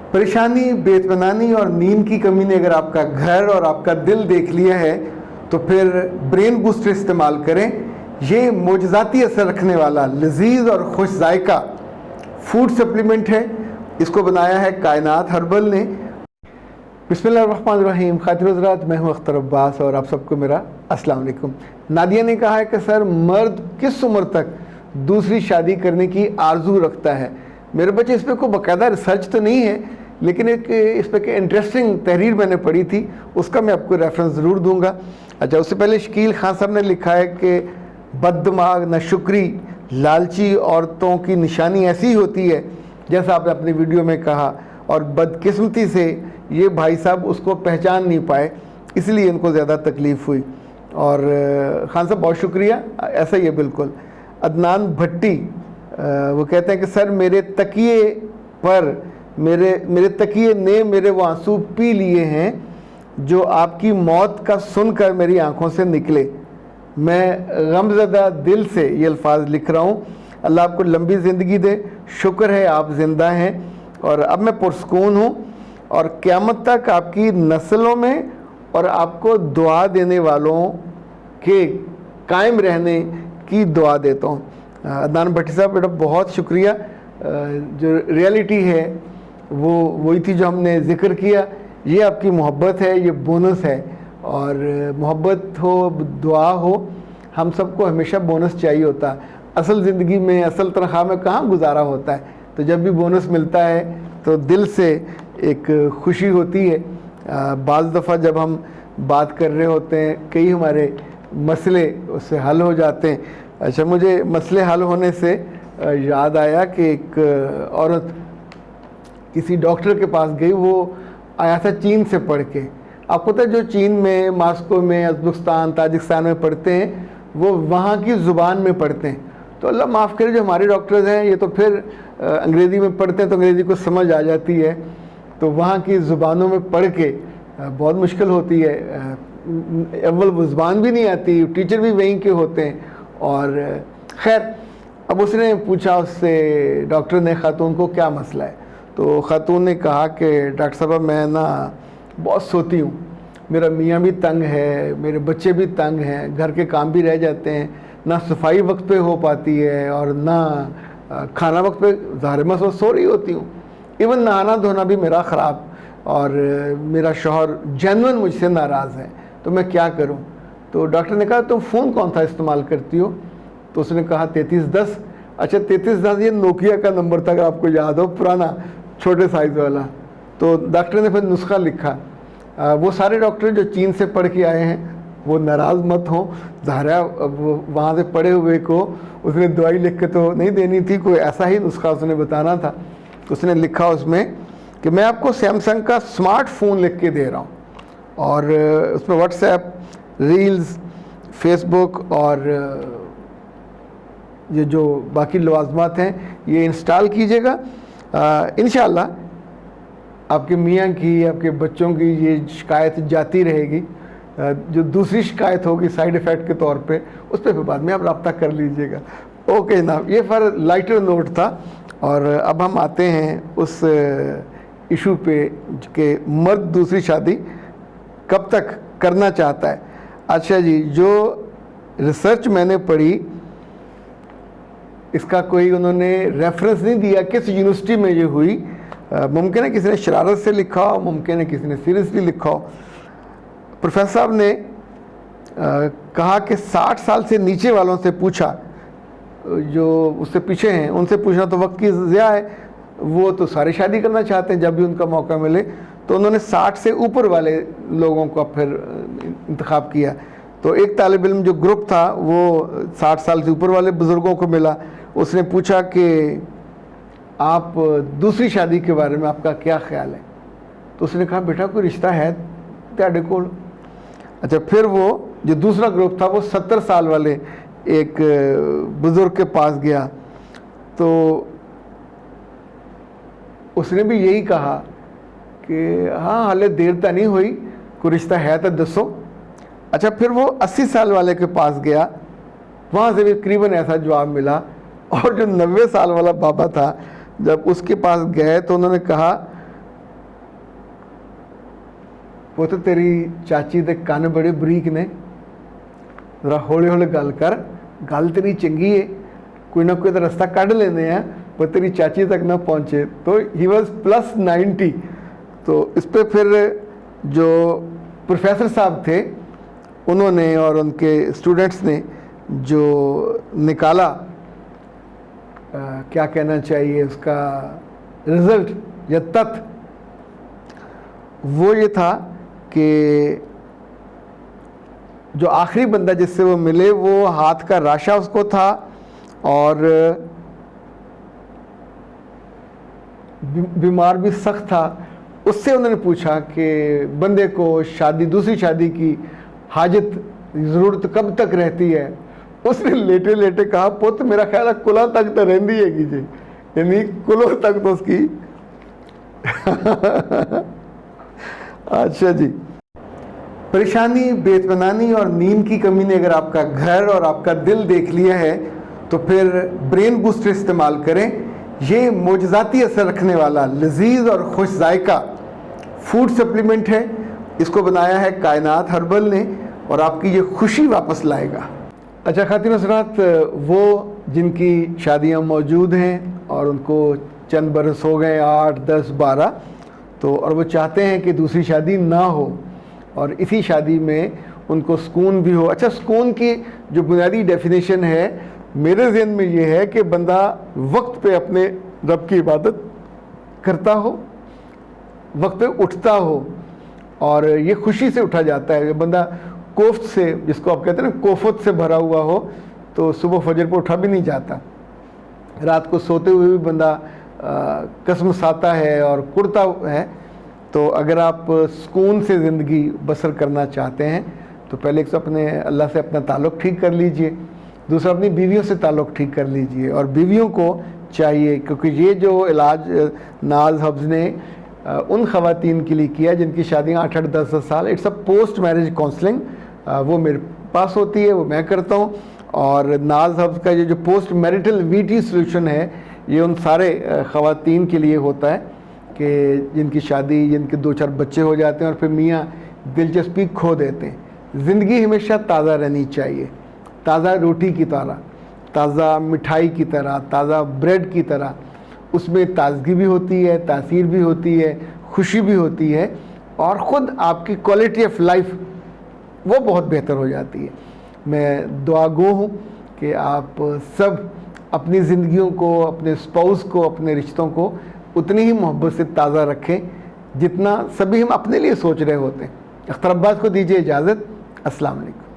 परेशानी, बेइत्मीनानी और नींद की कमी ने अगर आपका घर और आपका दिल देख लिया है तो फिर ब्रेन बूस्टर इस्तेमाल करें। ये मोजज़ाती असर रखने वाला लजीज और खुश जायका फूड सप्लीमेंट है। इसको बनाया है कायनात हर्बल ने। बिस्मिल्लाहिर्रहमानिर्रहीम। खातिर हज़रात, मैं हूँ अख्तर अब्बास और आप सबको मेरा अस्सलाम वालेकुम। नादिया ने कहा है कि सर, मर्द किस उम्र तक दूसरी शादी करने की आरजू रखता है? मेरे बच्चे, इस पर कोई बाकायदा रिसर्च तो नहीं है, लेकिन एक इस पर के इंटरेस्टिंग तहरीर मैंने पढ़ी थी, उसका मैं आपको रेफरेंस ज़रूर दूंगा। अच्छा, उससे पहले शकील खान साहब ने लिखा है कि बददिमाग, नाशुक्री, लालची औरतों की निशानी ऐसी होती है जैसा आपने अपनी वीडियो में कहा, और बदकिस्मती से ये भाई साहब उसको पहचान नहीं पाए, इसलिए इनको ज़्यादा तकलीफ़ हुई। और खान साहब बहुत शुक्रिया, ऐसा ही है बिल्कुल। अदनान भट्टी वो कहते हैं कि सर, मेरे तकिए पर मेरे तकिए ने मेरे वो आंसू पी लिए हैं जो आपकी मौत का सुनकर मेरी आंखों से निकले। मैं गमज़दा दिल से ये अल्फाज लिख रहा हूँ। अल्लाह आपको लंबी ज़िंदगी दे, शुक्र है आप ज़िंदा हैं और अब मैं पुरसकून हूँ, और क़यामत तक आपकी नस्लों में और आपको दुआ देने वालों के कायम रहने की दुआ देता हूँ। अदनान भट्टी साहब, बेटा बहुत शुक्रिया। जो रियलिटी है वो वही थी जो हमने ज़िक्र किया। ये आपकी मोहब्बत है, ये बोनस है, और मोहब्बत हो, दुआ हो, हम सबको हमेशा बोनस चाहिए होता है। असल ज़िंदगी में, असल तनख्वाह में कहाँ गुजारा होता है, तो जब भी बोनस मिलता है तो दिल से एक खुशी होती है। बाज़ दफ़ा जब हम बात कर रहे होते हैं, कई हमारे मसले उससे हल हो जाते हैं। अच्छा, मुझे मसले हल होने से याद आया कि एक औरत किसी डॉक्टर के पास गई। वो आया था चीन से पढ़ के। आपको पता है, जो चीन में, मास्को में, अज़बकिस्तान, ताजिकिस्तान में पढ़ते हैं, वो वहाँ की ज़ुबान में पढ़ते हैं। तो अल्लाह माफ़ करे, जो हमारे डॉक्टर्स हैं ये तो फिर अंग्रेज़ी में पढ़ते हैं, तो अंग्रेज़ी को समझ आ जाती है, तो वहाँ की ज़ुबानों में पढ़ के बहुत मुश्किल होती है। अव्वल वो ज़ुबान भी नहीं आती, टीचर भी वहीं के होते हैं। और खैर, अब उसने पूछा उससे, डॉक्टर ने, खातून को क्या मसला है? तो खातून ने कहा कि डॉक्टर साहब, मैं ना बहुत सोती हूँ, मेरा मियाँ भी तंग है, मेरे बच्चे भी तंग हैं, घर के काम भी रह जाते हैं, ना सफाई वक्त पे हो पाती है और ना खाना वक्त पे। ज़ाहिर मैं सो रही होती हूँ, इवन नहाना धोना भी मेरा ख़राब, और मेरा शौहर जेन्युइन मुझसे नाराज़ है, तो मैं क्या करूँ? तो डॉक्टर ने कहा, तुम फ़ोन कौन सा इस्तेमाल करती हो? तो उसने कहा 3310। अच्छा, 3310 ये नोकिया का नंबर था, अगर आपको याद हो, पुराना छोटे साइज़ वाला। तो डॉक्टर ने फिर नुस्खा लिखा। वो सारे डॉक्टर जो चीन से पढ़ के आए हैं वो नाराज़ मत हों, ज़ाहिर है वहाँ से पढ़े हुए को उसने दवाई लिख के तो नहीं देनी थी, कोई ऐसा ही नुस्खा उसने बताना था। तो उसने लिखा उसमें कि मैं आपको सैमसंग का स्मार्टफोन लिख के दे रहा हूँ, और उसमें व्हाट्सएप, रील्स, फेसबुक और ये जो बाकी लवाज़मात हैं ये इंस्टॉल कीजिएगा। इंशाअल्लाह आपके मियाँ की, आपके बच्चों की ये शिकायत जाती रहेगी। जो दूसरी शिकायत होगी साइड इफ़ेक्ट के तौर पे, उस पर बाद में आप रब्ता कर लीजिएगा। ओके ना, ये फॉर लाइटर नोट था। और अब हम आते हैं उस इशू पे कि मर्द दूसरी शादी कब तक करना चाहता है। अच्छा जी, जो रिसर्च मैंने पढ़ी, इसका कोई उन्होंने रेफरेंस नहीं दिया किस यूनिवर्सिटी में ये हुई। मुमकिन है किसी ने शरारत से लिखा हो, मुमकिन है किसी ने सीरियसली लिखा हो। प्रोफेसर साहब ने कहा कि 60 साल से नीचे वालों से पूछा, जो उससे पीछे हैं उनसे पूछना तो वक्त की ज़िया है, वो तो सारी शादी करना चाहते हैं जब भी उनका मौका मिले। तो उन्होंने 60 से ऊपर वाले लोगों का फिर इंतखाब किया। तो एक तालिब इल्म जो ग्रुप था वो 60 साल से ऊपर वाले बुज़ुर्गों को मिला। उसने पूछा कि आप दूसरी शादी के बारे में आपका क्या ख्याल है? तो उसने कहा, बेटा कोई रिश्ता है तेरे को? अच्छा, फिर वो जो दूसरा ग्रुप था वो 70 साल वाले एक बुज़ुर्ग के पास गया, तो उसने भी यही कहा कि हाँ, हाले देर तो नहीं हुई, कोई रिश्ता है तो दसो। अच्छा, फिर वो 80 साल वाले के पास गया, वहाँ से भी तकरीबन ऐसा जवाब मिला। और जो 90 साल वाला बाबा था, जब उसके पास गए तो उन्होंने कहा पुत तेरी चाची दे कन्न बड़े बरीक ने, जरा हौले हौले गल कर, गल तेरी चंगी है, कोई ना कोई तो रास्ता कढ़ लेने हैं पर तेरी चाची तक ना पहुँचे। तो ही वॉज +90। तो इस पर फिर जो प्रोफेसर साहब थे उन्होंने और उनके स्टूडेंट्स ने जो निकाला, क्या कहना चाहिए उसका रिज़ल्ट या तथ्य, वो ये था कि जो आखिरी बंदा जिससे वो मिले वो हाथ का राशा उसको था और बीमार भी सख्त था। उससे उन्होंने पूछा कि बंदे को शादी, दूसरी शादी की हाजत, ज़रूरत कब तक रहती है। उसने लेटे लेटे कहा, पुत मेरा ख्याल है कुला तक तो रहती है जी, यानी कुलों तक तो उसकी अच्छा जी। परेशानी, बेतमानी और नींद की कमी ने अगर आपका घर और आपका दिल देख लिया है तो फिर ब्रेन बूस्टर इस्तेमाल करें। ये मोजज़ाती असर रखने वाला लजीज और खुश जायका फूड सप्लीमेंट है। इसको बनाया है कायनात हर्बल ने और आपकी ये खुशी वापस लाएगा। अच्छा खातिन हज़रात, वो जिनकी शादियां मौजूद हैं और उनको चंद बरस हो गए, 8, 10, 12, तो और वो चाहते हैं कि दूसरी शादी ना हो और इसी शादी में उनको सुकून भी हो। अच्छा, सुकून की जो बुनियादी डेफिनेशन है मेरे ज़हन में ये है कि बंदा वक्त पे अपने रब की इबादत करता हो, वक्त पे उठता हो, और ये खुशी से उठा जाता है। जब बंदा कोफ्त से, जिसको आप कहते हैं ना, कोफत से भरा हुआ हो तो सुबह फजर पर उठा भी नहीं जाता। रात को सोते हुए भी बंदा कसमसाता है और कुड़ता है। तो अगर आप सुकून से ज़िंदगी बसर करना चाहते हैं तो पहले एक तो अपने अल्लाह से अपना ताल्लुक़ ठीक कर लीजिए, दूसरा अपनी बीवियों से ताल्लुक़ ठीक कर लीजिए। और बीवियों को चाहिए, क्योंकि ये जो इलाज नाज हब्स ने उन ख़वातीन के लिए किया जिनकी शादियाँ 8-8, 10-10 साल, it's a post marriage counselling, वो मेरे पास होती है, वो मैं करता हूँ। और नाज हब्स का ये जो पोस्ट मैरिटल वीटी सोल्यूशन है, ये उन सारे ख़वातीन के लिए होता है कि जिनकी शादी, जिनके 2-4 बच्चे हो जाते हैं और फिर मियाँ दिलचस्पी खो देते हैं। ज़िंदगी हमेशा ताज़ा रहनी चाहिए, ताज़ा रोटी की तरह, ताज़ा मिठाई की तरह, ताज़ा ब्रेड की तरह। उसमें ताजगी भी होती है, तासीर भी होती है, खुशी भी होती है और ख़ुद आपकी क्वालिटी ऑफ लाइफ वो बहुत बेहतर हो जाती है। मैं दुआगो हूँ कि आप सब अपनी ज़िंदगियों को, अपने स्पाउस को, अपने रिश्तों को उतनी ही मोहब्बत से ताज़ा रखें जितना सभी हम अपने लिए सोच रहे होते हैं। अख्तर अब्बास को दीजिए इजाज़त। अस्सलाम वालेकुम।